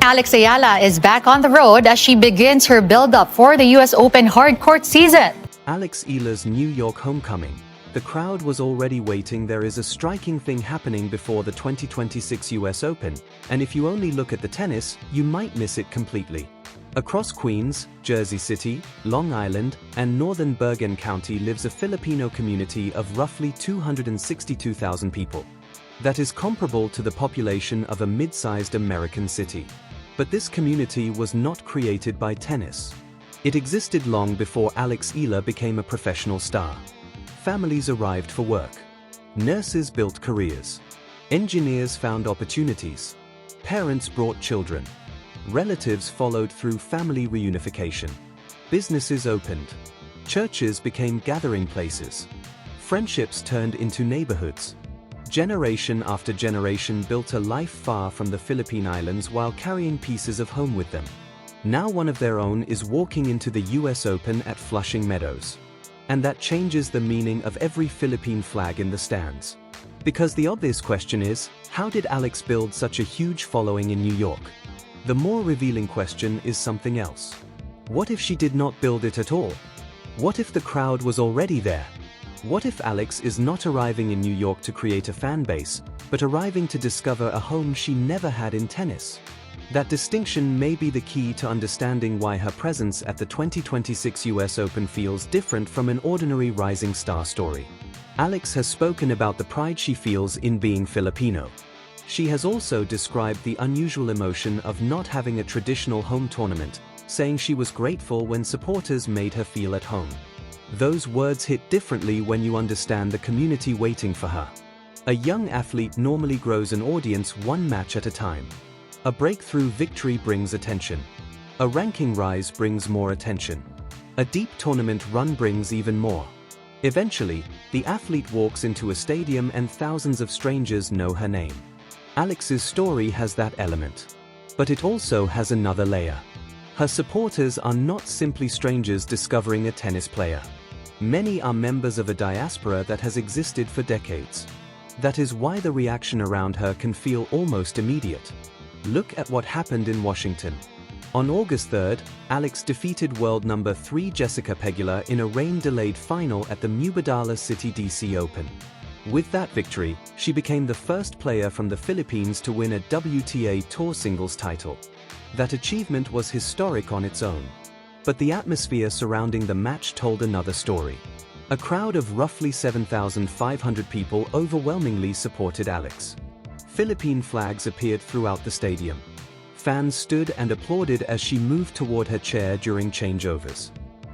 Alex Eala is back on the road as she begins her build-up for the US Open hardcourt season. Alex Eala's New York homecoming. The crowd was already waiting. There is a striking thing happening before the 2026 US Open, and if you only look at the tennis, you might miss it completely. Across Queens, Jersey City, Long Island, and northern Bergen County lives a Filipino community of roughly 262,000 people. That is comparable to the population of a mid-sized American city. But this community was not created by tennis. It existed long before Alex Eala became a professional star. Families arrived for work. Nurses built careers. Engineers found opportunities. Parents brought children. Relatives followed through family reunification. Businesses opened. Churches became gathering places. Friendships turned into neighborhoods. Generation after generation built a life far from the Philippine Islands while carrying pieces of home with them. Now one of their own is walking into the US Open at Flushing Meadows. And that changes the meaning of every Philippine flag in the stands. Because the obvious question is, how did Alex build such a huge following in New York? The more revealing question is something else. What if she did not build it at all? What if the crowd was already there? What if Alex is not arriving in New York to create a fan base, but arriving to discover a home she never had in tennis? That distinction may be the key to understanding why her presence at the 2026 US Open feels different from an ordinary rising star story. Alex has spoken about the pride she feels in being Filipino. She has also described the unusual emotion of not having a traditional home tournament, saying she was grateful when supporters made her feel at home. Those words hit differently when you understand the community waiting for her. A young athlete normally grows an audience one match at a time. A breakthrough victory brings attention. A ranking rise brings more attention. A deep tournament run brings even more. Eventually, the athlete walks into a stadium and thousands of strangers know her name. Alex's story has that element. But it also has another layer. Her supporters are not simply strangers discovering a tennis player. Many are members of a diaspora that has existed for decades. That is why the reaction around her can feel almost immediate. Look at what happened in Washington. On August 3rd, Alex defeated world number 3 Jessica Pegula in a rain-delayed final at the Mubadala City DC Open. With that victory, she became the first player from the Philippines to win a WTA Tour singles title. That achievement was historic on its own. But the atmosphere surrounding the match told another story. A crowd of roughly 7,500 people overwhelmingly supported Alex. Philippine flags appeared throughout the stadium. Fans stood and applauded as she moved toward her chair during changeovers.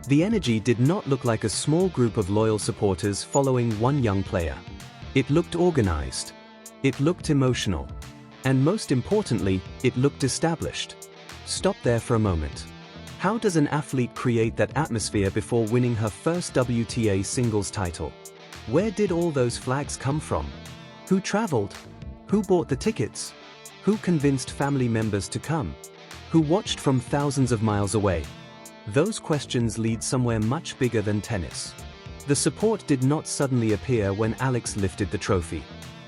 The energy did not look like a small group of loyal supporters following one young player. It looked organized. It looked emotional. And most importantly, it looked established. Stop there for a moment. How does an athlete create that atmosphere before winning her first WTA singles title? Where did all those flags come from? Who traveled? Who bought the tickets? Who convinced family members to come? Who watched from thousands of miles away? Those questions lead somewhere much bigger than tennis. The support did not suddenly appear when Alex lifted the trophy.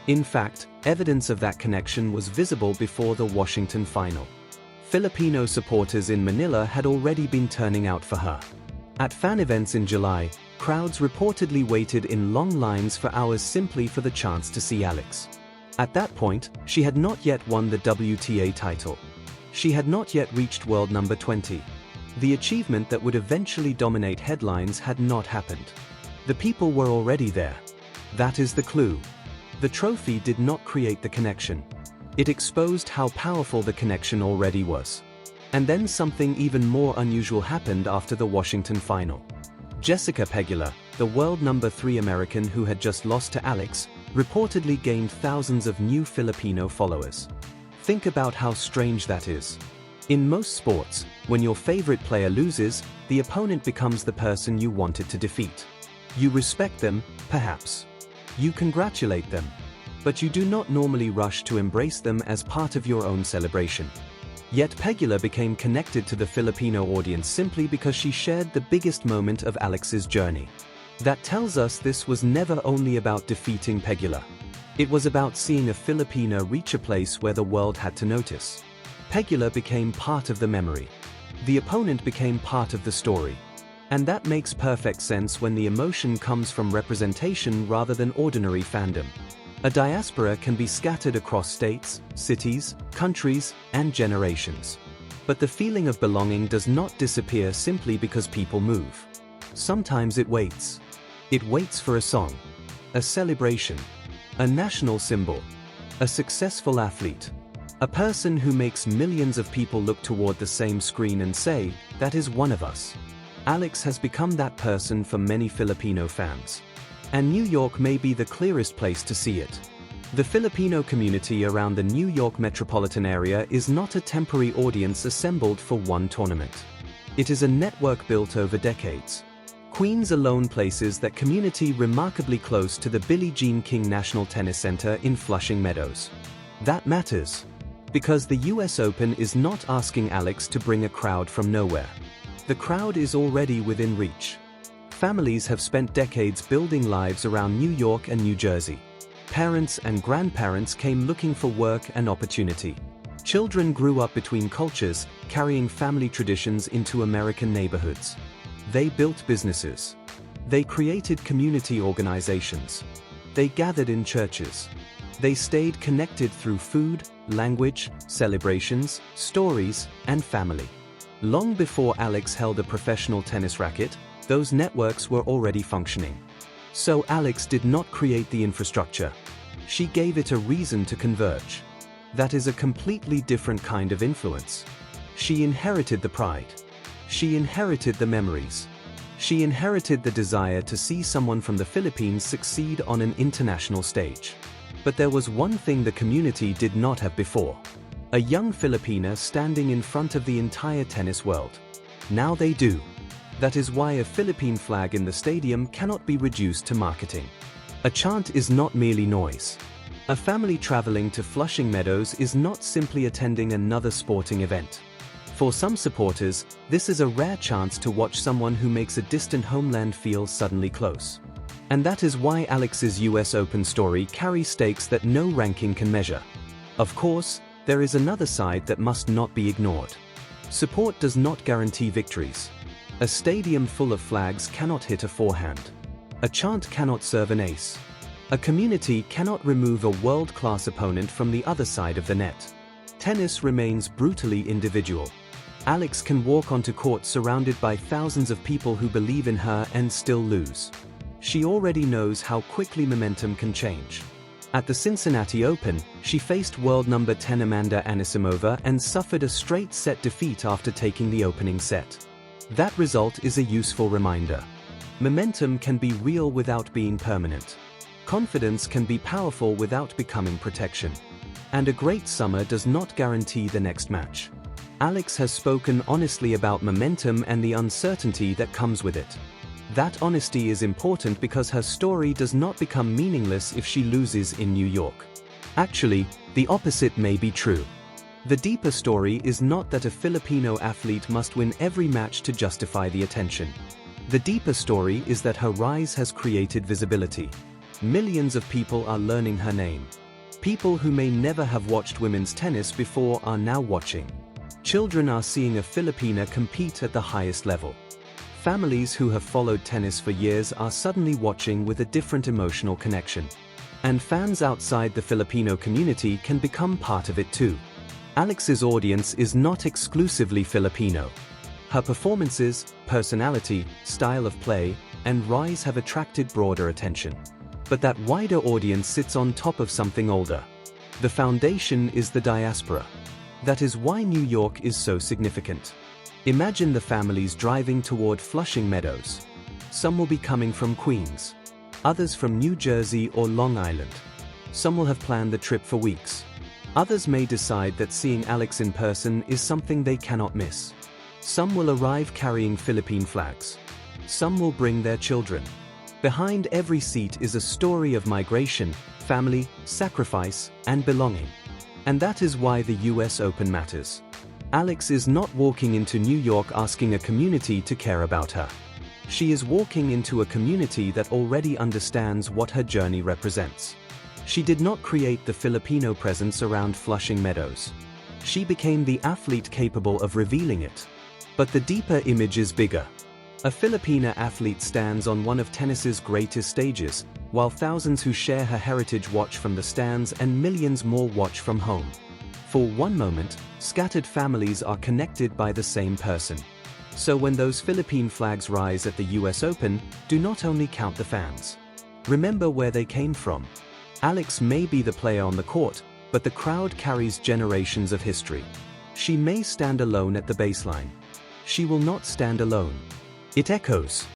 In fact, evidence of that connection was visible before the Washington final. Filipino supporters in Manila had already been turning out for her. At fan events in July, crowds reportedly waited in long lines for hours simply for the chance to see Alex. At that point, she had not yet won the WTA title. She had not yet reached world number 20. The achievement that would eventually dominate headlines had not happened. The people were already there. That is the clue. The trophy did not create the connection. It exposed how powerful the connection already was. And then something even more unusual happened after the Washington final. Jessica Pegula, the world number 3 American who had just lost to Alex, reportedly gained thousands of new Filipino followers. Think about how strange that is. In most sports, when your favorite player loses, the opponent becomes the person you wanted to defeat. You respect them, perhaps. You congratulate them. But you do not normally rush to embrace them as part of your own celebration. Yet Pegula became connected to the Filipino audience simply because she shared the biggest moment of Alex's journey. That tells us this was never only about defeating Pegula. It was about seeing a Filipina reach a place where the world had to notice. Pegula became part of the memory. The opponent became part of the story. And that makes perfect sense when the emotion comes from representation rather than ordinary fandom. A diaspora can be scattered across states, cities, countries, and generations. But the feeling of belonging does not disappear simply because people move. Sometimes it waits. It waits for a song, a celebration, a national symbol, a successful athlete, a person who makes millions of people look toward the same screen and say, "That is one of us." Alex has become that person for many Filipino fans. And New York may be the clearest place to see it. The Filipino community around the New York metropolitan area is not a temporary audience assembled for one tournament. It is a network built over decades. Queens alone places that community remarkably close to the Billie Jean King National Tennis Center in Flushing Meadows. That matters. Because the US Open is not asking Alex to bring a crowd from nowhere. The crowd is already within reach. Families have spent decades building lives around New York and New Jersey. Parents and grandparents came looking for work and opportunity. Children grew up between cultures, carrying family traditions into American neighborhoods. They built businesses. They created community organizations. They gathered in churches. They stayed connected through food, language, celebrations, stories, and family. Long before Alex held a professional tennis racket, those networks were already functioning. So Alex did not create the infrastructure. She gave it a reason to converge. That is a completely different kind of influence. She inherited the pride. She inherited the memories. She inherited the desire to see someone from the Philippines succeed on an international stage. But there was one thing the community did not have before. A young Filipina standing in front of the entire tennis world. Now they do. That is why a Philippine flag in the stadium cannot be reduced to marketing. A chant is not merely noise. A family traveling to Flushing Meadows is not simply attending another sporting event. For some supporters, this is a rare chance to watch someone who makes a distant homeland feel suddenly close. And that is why Alex's US Open story carries stakes that no ranking can measure. Of course, there is another side that must not be ignored. Support does not guarantee victories. A stadium full of flags cannot hit a forehand. A chant cannot serve an ace. A community cannot remove a world-class opponent from the other side of the net. Tennis remains brutally individual. Alex can walk onto court surrounded by thousands of people who believe in her and still lose. She already knows how quickly momentum can change. At the Cincinnati Open, she faced world number 10 Amanda Anisimova and suffered a straight-set defeat after taking the opening set. That result is a useful reminder. Momentum can be real without being permanent. Confidence can be powerful without becoming protection. And a great summer does not guarantee the next match. Alex has spoken honestly about momentum and the uncertainty that comes with it. That honesty is important because her story does not become meaningless if she loses in New York. Actually, the opposite may be true. The deeper story is not that a Filipino athlete must win every match to justify the attention. The deeper story is that her rise has created visibility. Millions of people are learning her name. People who may never have watched women's tennis before are now watching. Children are seeing a Filipina compete at the highest level. Families who have followed tennis for years are suddenly watching with a different emotional connection. And fans outside the Filipino community can become part of it too. Alex's audience is not exclusively Filipino. Her performances, personality, style of play, and rise have attracted broader attention. But that wider audience sits on top of something older. The foundation is the diaspora. That is why New York is so significant. Imagine the families driving toward Flushing Meadows. Some will be coming from Queens. Others from New Jersey or Long Island. Some will have planned the trip for weeks. Others may decide that seeing Alex in person is something they cannot miss. Some will arrive carrying Philippine flags. Some will bring their children. Behind every seat is a story of migration, family, sacrifice, and belonging. And that is why the US Open matters. Alex is not walking into New York asking a community to care about her. She is walking into a community that already understands what her journey represents. She did not create the Filipino presence around Flushing Meadows. She became the athlete capable of revealing it. But the deeper image is bigger. A Filipina athlete stands on one of tennis's greatest stages, while thousands who share her heritage watch from the stands and millions more watch from home. For one moment, scattered families are connected by the same person. So when those Philippine flags rise at the US Open, do not only count the fans. Remember where they came from. Alex may be the player on the court, but the crowd carries generations of history. She may stand alone at the baseline. She will not stand alone. It echoes.